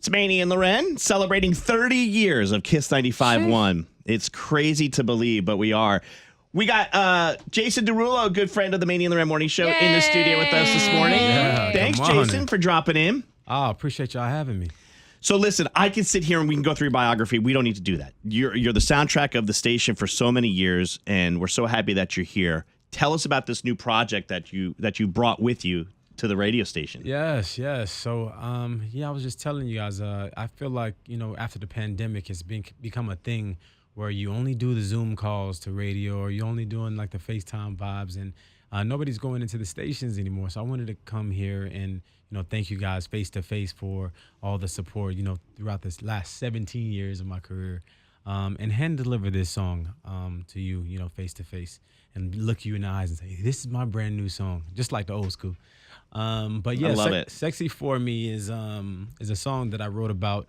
It's Maney and LauRen celebrating 30 years of Kiss 95.1. It's crazy to believe, but we are. We got Jason Derulo, a good friend of the Maney and LauRen Morning Show, in the studio with us this morning. Yeah, Thanks, Jason, for dropping in. Oh, appreciate y'all having me. So listen, I can sit here and we can go through your biography. We don't need to do that. You're the soundtrack of the station for so many years, and we're so happy that you're here. Tell us about this new project that you brought with you to the radio station. Yes. So, I was just telling you guys, I feel like, after the pandemic, it's become a thing where you only do the Zoom calls to radio, or you're only doing like the FaceTime vibes, and nobody's going into the stations anymore. So I wanted to come here and, thank you guys face to face for all the support, throughout this last 17 years of my career, and hand deliver this song to you, face to face, and look you in the eyes and say, this is my brand new song, just like the old school. But yeah, I love it. Sexy for Me is a song that I wrote about,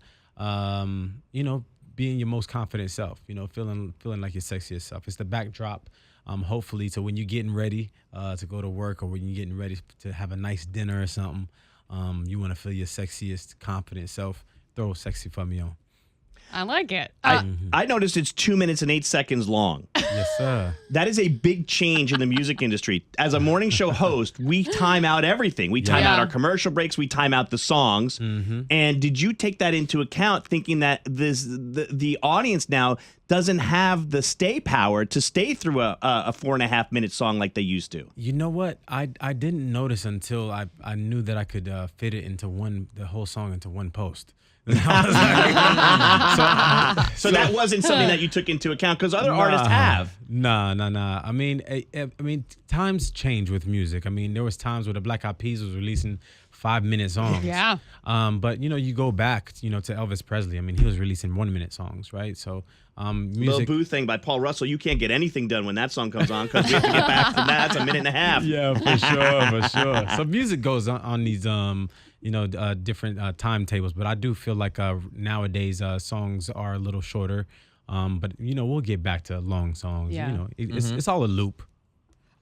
being your most confident self, feeling like your sexiest self. It's the backdrop, hopefully, to when you're getting ready to go to work, or when you're getting ready to have a nice dinner or something. You want to feel your sexiest, confident self. Throw Sexy for Me on. I like it. I noticed it's 2 minutes and 8 seconds long. Yes, sir. That is a big change in the music industry. As a morning show host, we time out everything. We time out our commercial breaks. We time out the songs. And did you take that into account, thinking that the audience now doesn't have the stay power to stay through a 4.5 minute song like they used to? You know what? I didn't notice until I knew that I could fit it into the whole song into one post. So that wasn't something that you took into account, because other artists have. Nah. I mean, times change with music. I mean, there was times where the Black Eyed Peas was releasing 5-minute songs. Yeah. But you go back, to Elvis Presley. I mean, he was releasing 1-minute songs, right? So, music. Little Boo Thing by Paul Russell. You can't get anything done when that song comes on, because we have to get back from that. It's a minute and a half. Yeah, for sure. So music goes on these different timetables, but I do feel like nowadays songs are a little shorter. But we'll get back to long songs. Yeah. It's all a loop.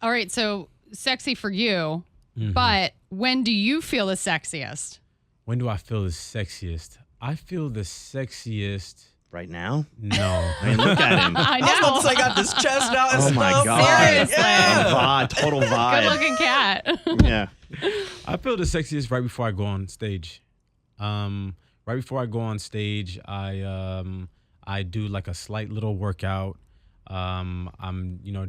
All right, so Sexy for you, but when do you feel the sexiest? When do I feel the sexiest? I feel the sexiest right now. No, I mean, look at him. I know. I was about to say, got this chest out and Oh my stuff. God! Seriously. Vibe, total vibe. Good-looking cat. Yeah. I feel the sexiest right before I go on stage. Right before I go on stage, I do like a slight little workout. I'm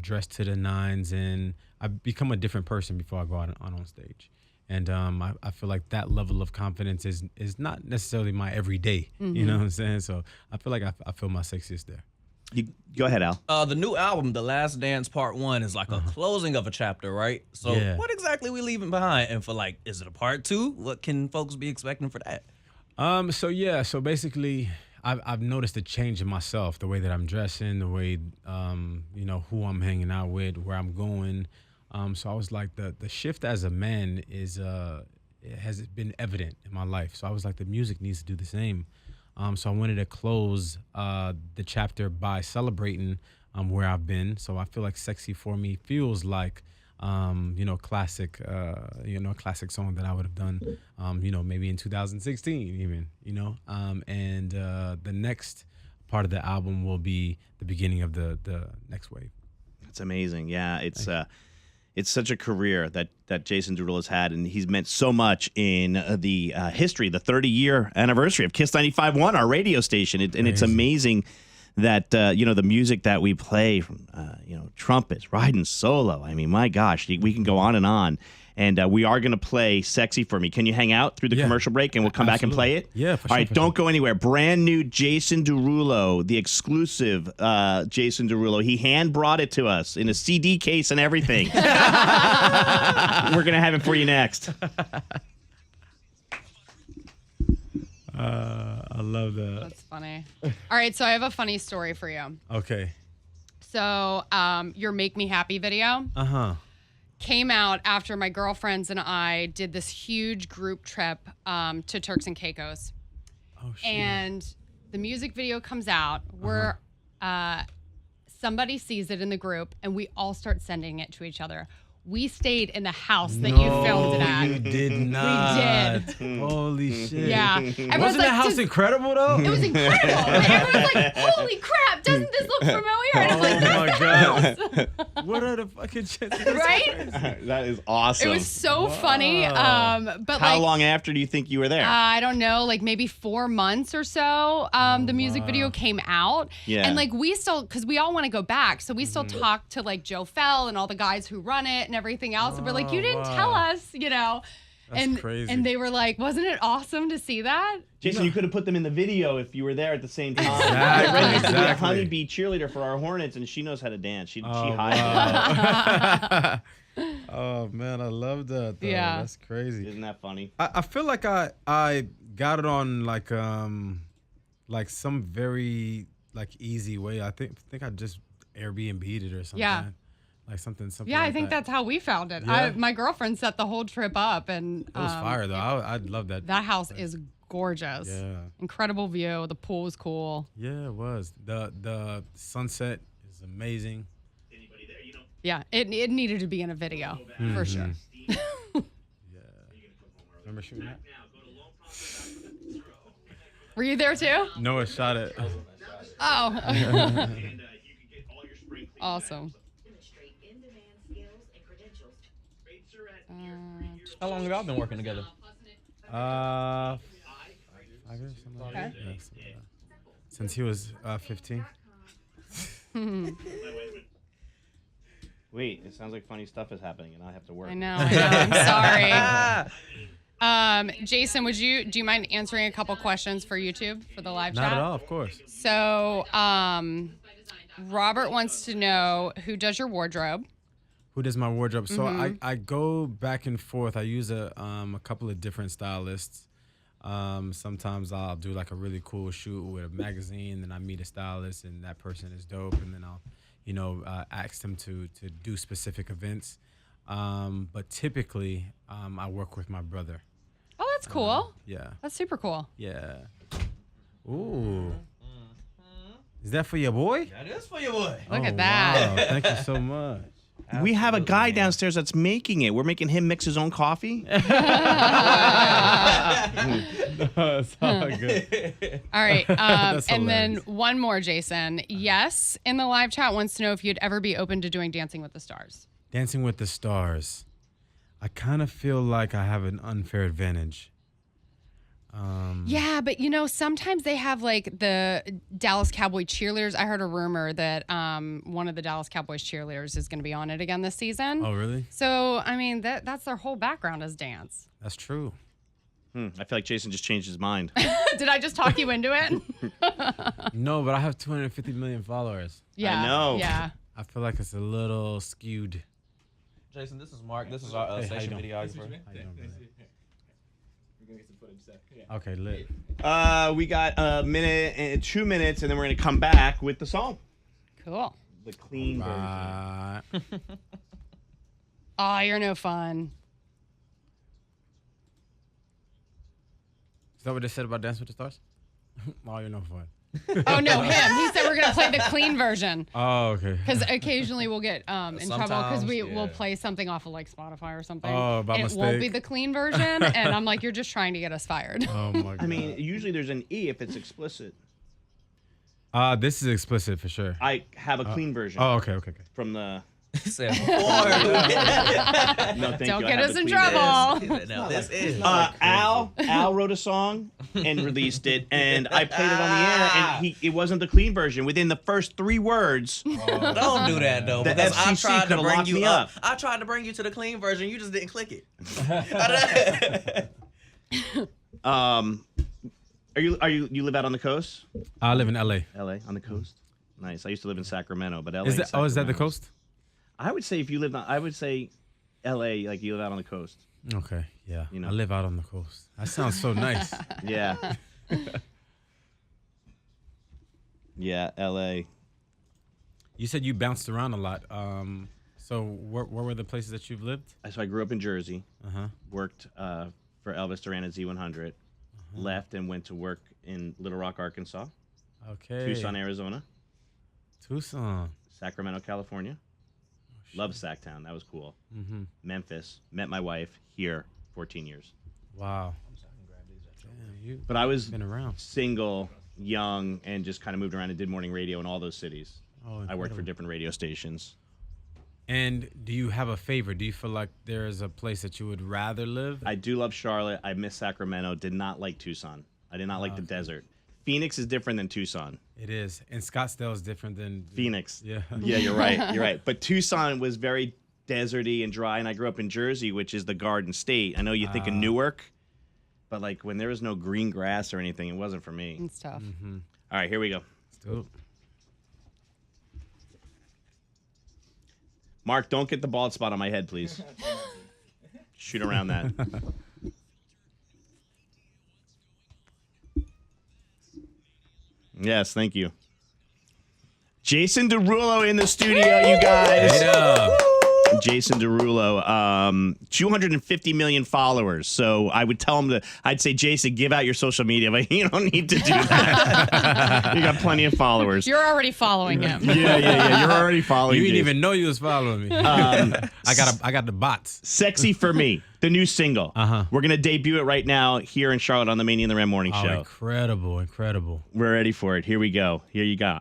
dressed to the nines, and I become a different person before I go out on stage. And I feel like that level of confidence is not necessarily my everyday. You know what I'm saying? So I feel like I feel my sexiest there. You go ahead, Al. The new album, The Last Dance Part 1, is like a closing of a chapter, right? So what exactly we leaving behind? And for is it a part 2? What can folks be expecting for that? So basically I've noticed a change in myself, the way that I'm dressing, the way who I'm hanging out with, where I'm going. So I was like, the shift as a man has been evident in my life. So I was like, the music needs to do the same. So I wanted to close the chapter by celebrating where I've been. So I feel like Sexy for Me feels like classic, classic song that I would have done, maybe in 2016 even, and the next part of the album will be the beginning of the next wave. That's amazing. Yeah, it's such a career that Jason Derulo has had, and he's meant so much in the history, the 30-year anniversary of Kiss 95.1, our radio station. And it's amazing that, the music that we play from, trumpets, Ridin solo. I mean, my gosh, we can go on and on. And we are going to play Sexy for Me. Can you hang out through the commercial break and we'll come back and play it? Yeah, for sure. All right, don't go anywhere. Brand new Jason Derulo, the exclusive Jason Derulo. He hand brought it to us in a CD case and everything. We're going to have it for you next. I love that. That's funny. All right, so I have a funny story for you. Okay. So your Make Me Happy video came out after my girlfriends and I did this huge group trip to Turks and Caicos. Oh, shit. And the music video comes out where somebody sees it in the group and we all start sending it to each other. We stayed in the house that you filmed it at. You did not. We did. Holy shit. Yeah. Wasn't that house incredible though? It was incredible. And everyone's like, holy crap, doesn't this look familiar? And I'm like, my god. What are the fucking chances? Right? That is awesome. It was so funny. But how long after do you think you were there? I don't know, like maybe 4 months or so. The music video came out. Yeah. And like we still, because we all want to go back, so we still talk to like Joe Fell and all the guys who run it and everything else. And we're like, you didn't tell us, you know. That's crazy. And they were like, wasn't it awesome to see that? Jason, you could have put them in the video if you were there at the same time. Exactly. Be a honeybee cheerleader for our Hornets, and she knows how to dance. She hides. Oh man, I love that. Though. Yeah, that's crazy. Isn't that funny? I feel like I got it on like some very like easy way. I think I just Airbnb'd it or something. Yeah. Like something. Yeah, like I think that. that's how we found it. Yeah. My girlfriend set the whole trip up, and It was fire though. I'd love that. That house is gorgeous. Yeah. Incredible view. The pool was cool. Yeah, it was. The sunset is amazing. Anybody there, you know? Yeah, it needed to be in a video for sure. Yeah. Remember shooting that? Were you there too? Noah shot it. Oh. And you can get all your spring clean. Awesome. How long have y'all been working together? 5 years, something like that. Yeah, something like that. Since he was 15. Wait, it sounds like funny stuff is happening, and I have to work. I know. I'm sorry. Jason, do you mind answering a couple questions for YouTube for the live chat? Not at all, of course. So, Robert wants to know who does your wardrobe. Who does my wardrobe? So I go back and forth. I use a couple of different stylists. Sometimes I'll do like a really cool shoot with a magazine, then I meet a stylist, and that person is dope, and then I'll, ask them to do specific events. But typically, I work with my brother. Oh, that's cool. Yeah. That's super cool. Yeah. Ooh. Is that for your boy? That is for your boy. Look at that. Wow. Thank you so much. We have a guy downstairs that's making it. We're making him mix his own coffee. It's all good. All right. That's And then hilarious. one more, Jason. Yes, in the live chat wants to know if you'd ever be open to doing Dancing with the Stars. Dancing with the Stars. I kind of feel like I have an unfair advantage. Yeah, but sometimes they have like the Dallas Cowboy cheerleaders. I heard a rumor that one of the Dallas Cowboys cheerleaders is going to be on it again this season. Oh, really? So, I mean, that's their whole background is dance. That's true. I feel like Jason just changed his mind. Did I just talk you into it? No, but I have 250 million followers. Yeah. I know. Yeah. I feel like it's a little skewed. Jason, this is Mark. This is our Hey, how station you doing? videographer. How you doing, brother? Okay, lit. We got a minute and 2 minutes, and then we're going to come back with the song. Cool. The clean version. Oh, you're no fun. Is that what they said about Dance with the Stars? Oh, you're no fun. Oh, no, him. He said we're going to play the clean version. Oh, okay. Because occasionally we'll get in trouble because Sometimes, we'll play something off of like Spotify or something. Oh, by and it won't be mistake. the clean version. And I'm like, you're just trying to get us fired. Oh, my God. I mean, usually there's an E if it's explicit. This is explicit for sure. I have a clean version Oh, okay. from the... Said before. No, thank Don't you. I get have us the in clean trouble. version. Now this is. Al wrote a song and released it, and I played it on the air, and it wasn't the clean version. Within the first 3 words, Don't do that though, The because I FCC tried to coulda bring locked you me up. up. I tried to bring you to the clean version. You just didn't click it. you live out on the coast? I live in LA. LA, on the coast? Nice. I used to live in Sacramento, but LA. Is that the Sacramento. coast? I would say if you lived on, I would say LA, like you live out on the coast. Okay, yeah. You know. I live out on the coast. That sounds so nice. Yeah. Yeah, LA. You said you bounced around a lot. So where were the places that you've lived? So I grew up in Jersey, Uh-huh. worked for Elvis Duran at Z100, left and went to work in Little Rock, Arkansas, Okay. Tucson, Arizona, Tucson. Sacramento, California, Love Sacktown. That was cool. Memphis. Met my wife here. 14 years. Wow. Damn, But I was been around. single, young, and just kind of moved around and did morning radio in all those cities. Oh, I worked for incredible. different radio stations. And do you have a favorite? Do you feel like there is a place that you would rather live? I do love Charlotte. I miss Sacramento. Did not like Tucson. I did not like the desert. Phoenix is different than Tucson. It is. And Scottsdale is different than Phoenix. Yeah. Yeah, you're right. You're right. But Tucson was very deserty and dry, and I grew up in Jersey, which is the Garden State. I know you think of Newark, but like when there was no green grass or anything, it wasn't for me. And stuff. All right, here we go. Still. Mark, don't get the bald spot on my head, please. Shoot around that. Yes, thank you. Jason Derulo in the studio, you guys. Hey, up. Jason Derulo, 250 million followers. So I would tell him I'd say, Jason, give out your social media, but you don't need to do that. You got plenty of followers. You're already following him. Yeah. You're already following You didn't Jason. even know you was following me. I got the bots. Sexy for Me, the new single. We're going to debut it right now here in Charlotte on the Maney and the Ram Morning Oh, Show. incredible. We're ready for it. Here we go. Here you go.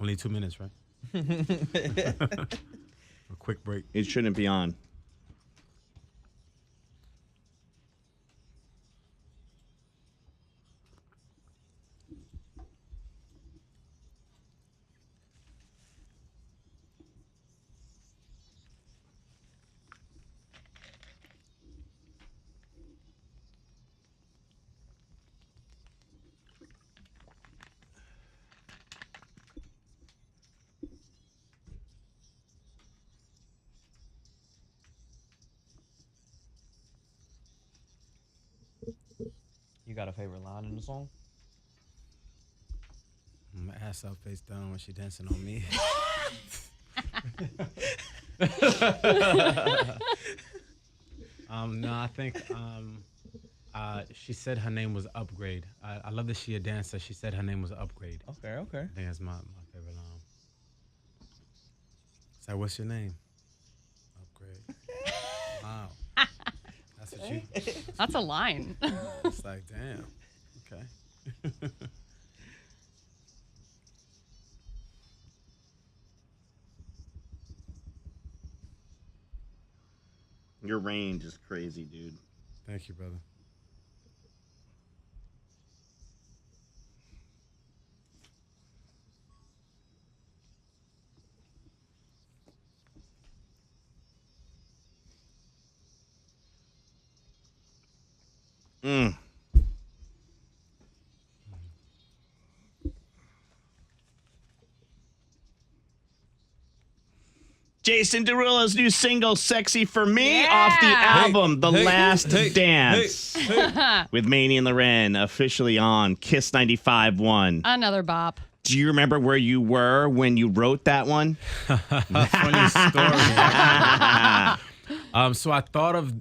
Only 2 minutes, right? A quick break. It shouldn't be on. You got a favorite line in the song? My ass out face down when she dancing on me. No, I think she said her name was Upgrade. I love that she a dancer. She said her name was Upgrade. Okay. I think that's my favorite line. So what's your name? Upgrade. Wow. That's what you. That's a line. It's like, damn. Okay. Your range is crazy, dude. Thank you, brother. Jason Derulo's new single, Sexy for Me, Yeah. off the album, The Hey, Last hey, Dance, with Maney and LauRen, officially on Kiss 95.1. Another bop. Do you remember where you were when you wrote that one? Funny story. So I thought of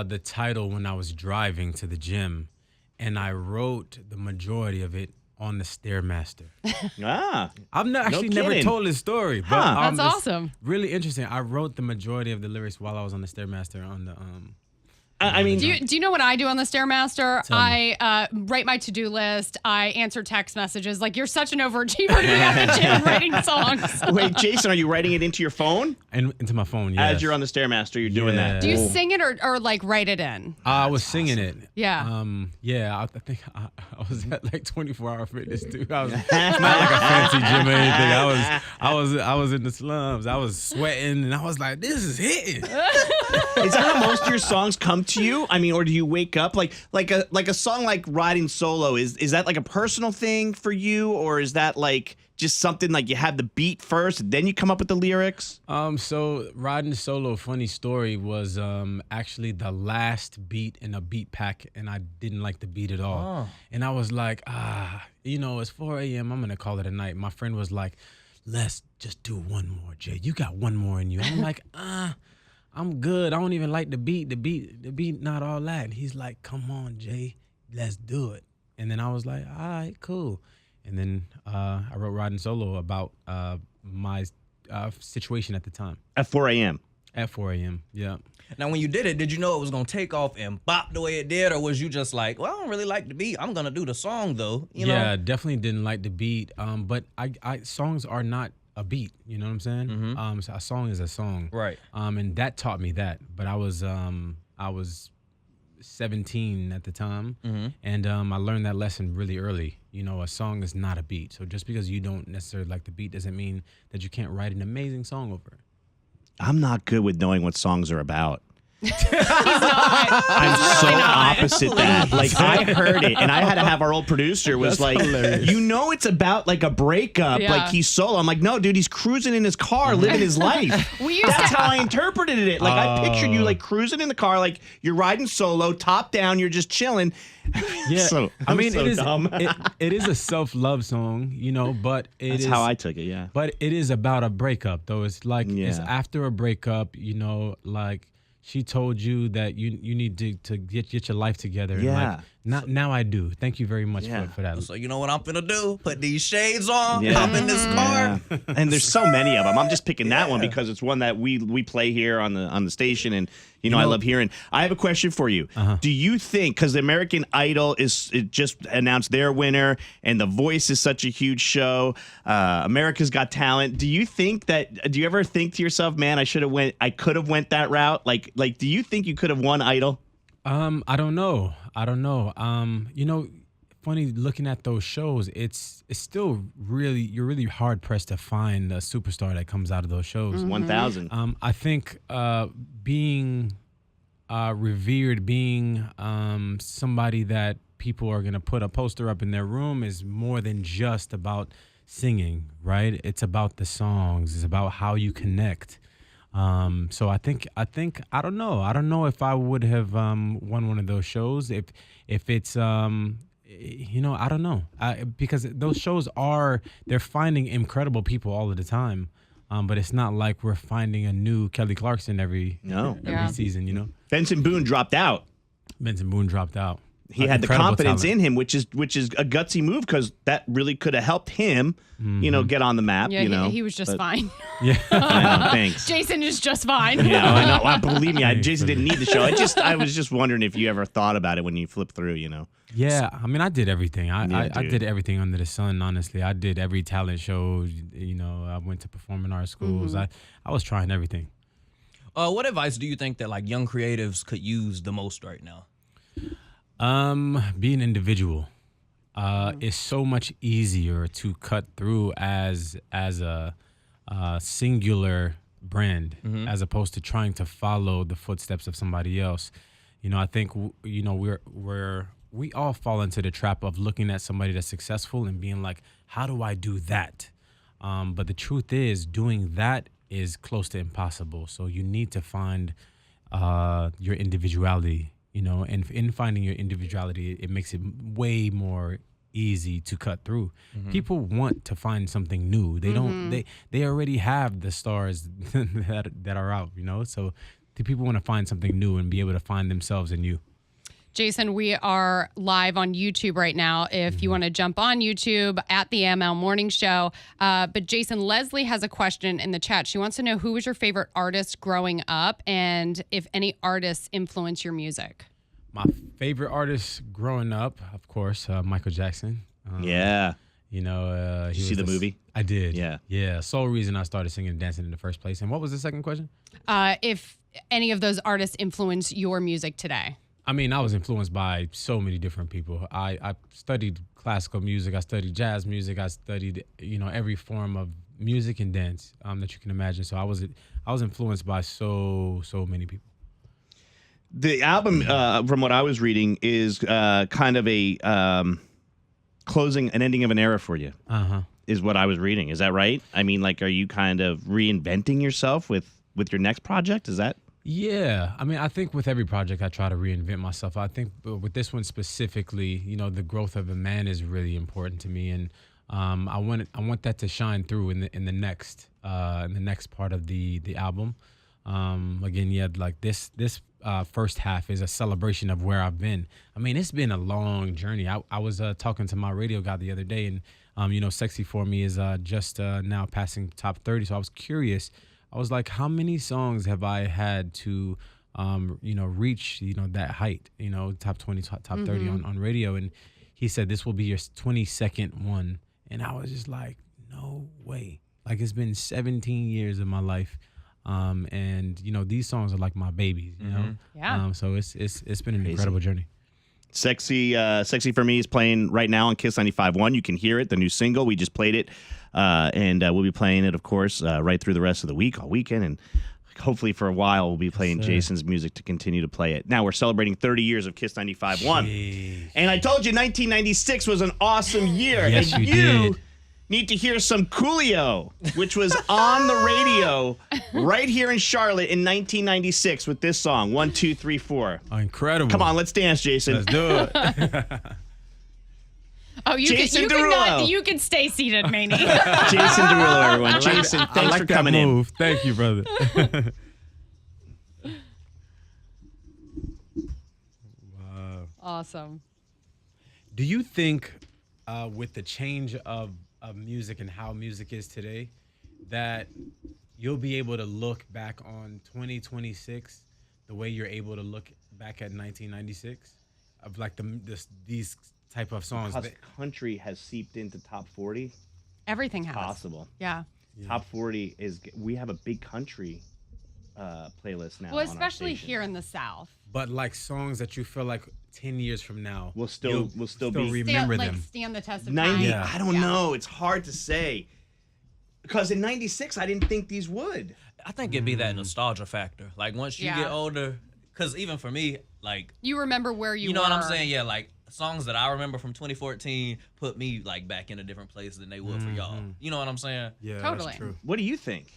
the title when I was driving to the gym, and I wrote the majority of it on the StairMaster. I've actually never kidding. told this story, but That's it's awesome. really interesting. I wrote the majority of the lyrics while I was on the StairMaster on the I mean, Do you know what I do on the StairMaster? Tell me. I write my to-do list. I answer text messages. Like, you're such an overachiever to be at the gym writing songs. wait, Jason, are you writing it into your phone? and into my phone. Yes. As you're on the Stairmaster, you're doing Yeah. that. Do you sing it or like write it in? I was singing it. Yeah. Yeah. I think I was at like 24-hour fitness too. I was it's not like a fancy gym or anything. I was in the slums. I was sweating, and I was like, "This is hitting." Is that how most of your songs come to you? I mean, or do you wake up like a song like Riding Solo? Is that like a personal thing for you, or is that like just something like you have the beat first and then you come up with the lyrics? So Riding Solo, funny story, was actually the last beat in a beat pack, and I didn't like the beat at all. And I was like, it's 4 a.m. I'm gonna call it a night. My friend was like, let's just do one more, Jay. You got one more in you. I'm like, I'm good. I don't even like the beat. The beat, not all that. And he's like, come on, Jay, let's do it. And then I was like, all right, cool. And then I wrote Ridin solo about my situation at the time. At 4 a.m. At 4 a.m. Yeah. Now, when you did it, did you know it was gonna take off and bop the way it did, or was you just like, well, I don't really like the beat. I'm gonna do the song though. You know? Yeah, definitely didn't like the beat. But I songs are not a beat. You know what I'm saying? Mm-hmm. So a song is a song. Right. And that taught me that. But I was 17 at the time, and I learned that lesson really early. You know, a song is not a beat. So just because you don't necessarily like the beat doesn't mean that you can't write an amazing song over it. I'm not good with knowing what songs are about. He's not. I'm He's so really not. opposite that. Like, I heard it, and I had to have our old producer was That's like, hilarious. you know, it's about like a breakup. Yeah. Like he's solo. I'm like, no, dude, he's cruising in his car, living his life. We used That's to. how I interpreted it. Like I pictured you like cruising in the car, like you're riding solo, top down, you're just chilling. Yeah, I'm it is. dumb. It is a self-love song, you know, but That's how I took it. Yeah. But it is about a breakup, though. It's like it's Yeah. after a breakup, you know, like she told you that you need to get your life together. And Yeah. like, now I do. Thank you very much Yeah. for that. So you know what I'm finna do? Put these shades on, Yeah. hop in this car. Yeah. And there's so many of them. I'm just picking that one because it's one that we play here on the station, and you know I love hearing. I have a question for you. Do you think, because the American Idol it just announced their winner, and The Voice is such a huge show, America's Got Talent. Do you ever think to yourself, man, I could have went that route? Like, do you think you could have won Idol? I don't know. You know, funny looking at those shows, it's still you're really hard pressed to find a superstar that comes out of those shows. 1,000. I think being revered, being somebody that people are gonna put a poster up in their room is more than just about singing, right? It's about the songs. It's about how you connect. So I think I don't know. I don't know if I would have won one of those shows if it's you know, I don't know. Because those shows they're finding incredible people all of the time. But it's not like we're finding a new Kelly Clarkson every season, you know. Benson Boone dropped out. Benson Boone dropped out. He had the Incredible confidence talent. in him, which is a gutsy move, because that really could have helped him, you know, get on the map. Yeah, you know, he was just fine. Yeah. I know, thanks. Jason is just fine. Yeah, I know. Well, believe me, Jason didn't need the show. I was just wondering if you ever thought about it when you flipped through. You know. Yeah, I mean, I did everything. I dude. did everything under the sun, honestly. I did every talent show. You know, I went to performing arts schools. I was trying everything. What advice do you think that like young creatives could use the most right now? Be an individual. It's so much easier to cut through as a singular brand as opposed to trying to follow the footsteps of somebody else. You know, I think you know we all fall into the trap of looking at somebody that's successful and being like, how do I do that? But the truth is, doing that is close to impossible. So you need to find your individuality. You know, and in finding your individuality, it makes it way more easy to cut through. People want to find something new. They don't. They already have the stars that are out. You know, so the people want to find something new and be able to find themselves in you. Jason, we are live on YouTube right now. If you want to jump on YouTube at the ML Morning Show. But Jason, Leslie has a question in the chat. She wants to know who was your favorite artist growing up and if any artists influence your music. My favorite artist growing up, of course, Michael Jackson. Yeah. You know, Did you see the movie? I did. Yeah. Yeah. Sole reason I started singing and dancing in the first place. And what was the second question? If any of those artists influence your music today. I mean, I was influenced by so many different people. I studied classical music. I studied jazz music. I studied, you know, every form of music and dance that you can imagine. So I was influenced by so many people. The album, from what I was reading, is kind of a closing, an ending of an era for you. Is what I was reading. Is that right? I mean, like, are you kind of reinventing yourself with your next project? Is that? Yeah, I mean, I think with every project I try to reinvent myself. I think with this one specifically, you know, the growth of a man is really important to me, and I want that to shine through in the next part of the album. Again, yeah, like this first half is a celebration of where I've been. I mean, it's been a long journey. I was talking to my radio guy the other day, and Sexy For Me is just now passing top 30. So I was curious. I was like, how many songs have I had to reach that height, top 20, top 30 on radio? And he said this will be your 22nd one, and I was just like, no way. Like, it's been 17 years of my life. And these songs are like my babies, Yeah. So it's been an incredible journey. Sexy For Me is playing right now on Kiss 95.1. You can hear it, the new single. We just played it, and we'll be playing it, of course, right through the rest of the week, all weekend, and hopefully for a while we'll be playing Jason's music to continue to play it. Now we're celebrating 30 years of Kiss 95.1, and I told you 1996 was an awesome year. Yes, and you did. Need to hear some Coolio, which was on the radio right here in Charlotte in 1996 with this song, 1, 2, 3, 4. Oh, incredible. Come on, let's dance, Jason. Let's do it. Oh, Jason Derulo. you can stay seated, Maney. Jason Derulo, everyone. Jason, thanks for coming in. Thank you, brother. Wow. Awesome. Do you think with the change of music and how music is today, that you'll be able to look back on 2026 the way you're able to look back at 1996 of like these type of songs? Because country has seeped into top 40. Everything has. Possible. Yeah. Top 40 we have a big country playlist now. Well, on our especially station. here in the South. But like songs that you feel like 10 years from now We'll still be remember them. Stand the test of 90. time. Yeah. I don't know. It's hard to say. Because in 96, I didn't think these would. I think it'd be that nostalgia factor. Like once you Yeah. get older, because even for me, like You remember where you were. you know what I'm saying? Yeah, like songs that I remember from 2014 put me like back in a different place than they would for y'all. You know what I'm saying? Yeah, Totally. that's true. What do you think?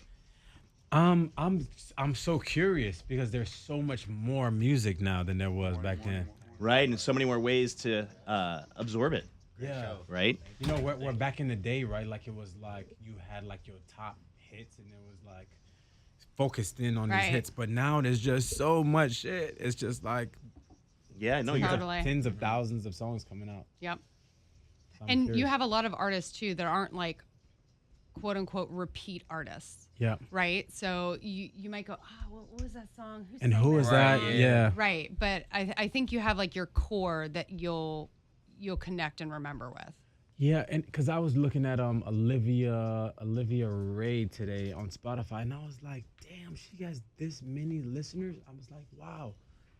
I'm so curious because there's so much more music now than there was back then. Right? And so many more ways to absorb it. Yeah. Right? Where back in the day, right? Like it was like you had like your top hits and it was like focused in on Right. these hits. But now there's just so much shit. It's just like Yeah, no, you're Totally. tens of thousands of songs coming out. Yep. So I'm And curious. you have a lot of artists too that aren't like quote unquote repeat artists, Yeah. right? So you might go, what was that song? And sang who is that that? song?" Yeah. Right. But I think you have like your core that you'll connect and remember with. Yeah, and because I was looking at Olivia Ray today on Spotify, and I was like, damn, she has this many listeners. I was like, wow,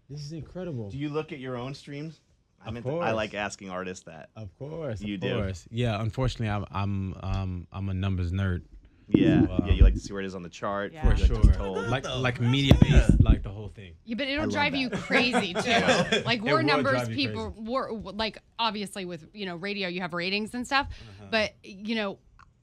this is incredible. Do you look at your own streams? I course. like asking artists that. Of course, You of do. course. Yeah, unfortunately, I'm a numbers nerd. Yeah, So, yeah. You like to see where it is on the chart. Yeah. For you like to sure. be told. Like media based, like the whole thing. Yeah, but it'll love drive that. you crazy too. Like we're will numbers drive you people. We're like obviously with radio you have ratings and stuff, but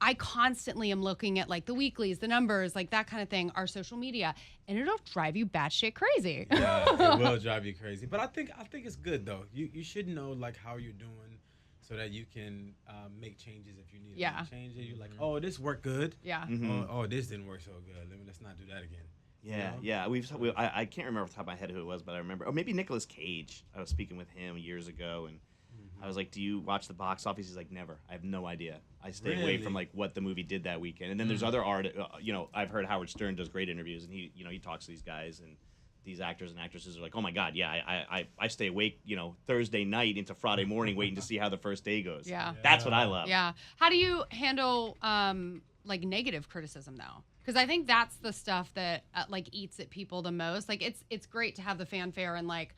I constantly am looking at like the weeklies, the numbers, like that kind of thing, our social media, and it'll drive you batshit crazy. Yeah, it will drive you crazy. But I think it's good though. You should know like how you're doing, so that you can make changes if you need Yeah. to change it. You're like, oh, this worked good. Yeah. Oh, this didn't work so good. Let's not do that again. Yeah, yeah. I can't remember off the top of my head who it was, but I remember. Oh, maybe Nicolas Cage. I was speaking with him years ago, and I was like, "Do you watch the box office?" He's like, "Never. I have no idea. I stay away from like what the movie did that weekend." And then there's other art. I've heard Howard Stern does great interviews, and he talks to these guys, and these actors and actresses are like, "Oh my God, yeah, I stay awake, Thursday night into Friday morning waiting to see how the first day goes." Yeah. That's what I love. Yeah. How do you handle like negative criticism though? Because I think that's the stuff that like eats at people the most. Like it's great to have the fanfare and like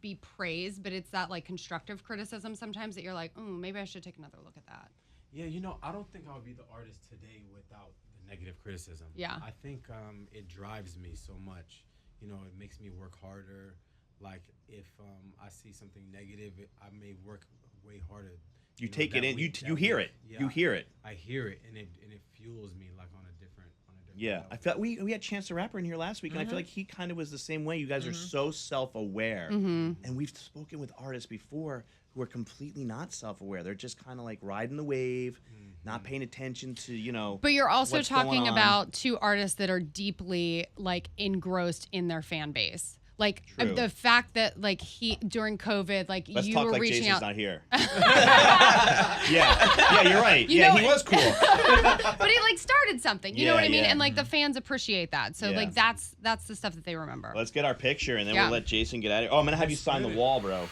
be praised, but it's that like constructive criticism sometimes that you're like, maybe I should take another look at that. Yeah, I don't think I would be the artist today without the negative criticism. Yeah. I think it drives me so much. It makes me work harder. Like if I see something negative, I may work way harder. You take it that in. week, You that hear week. it. Yeah, You hear it. I hear it, and it fuels me like on a different Yeah, level. I felt we had Chance the Rapper in here last week, and I feel like he kind of was the same way. You guys are so self-aware, and we've spoken with artists before who are completely not self-aware. They're just kind of like riding the wave, not paying attention to, you know. But you're also what's going talking on. about two artists that are deeply like engrossed in their fan base. Like True. the fact that like during COVID, like Let's you talk were like reaching Jason's out. not here. Yeah, you're right. You Yeah, know- he was cool. But he like started something. You know Yeah, what I mean? yeah. And like the fans appreciate that. So Yeah. like that's the stuff that they remember. Let's get our picture, and then Yeah. we'll let Jason get out of here. Oh, I'm going to have you sign the wall, bro.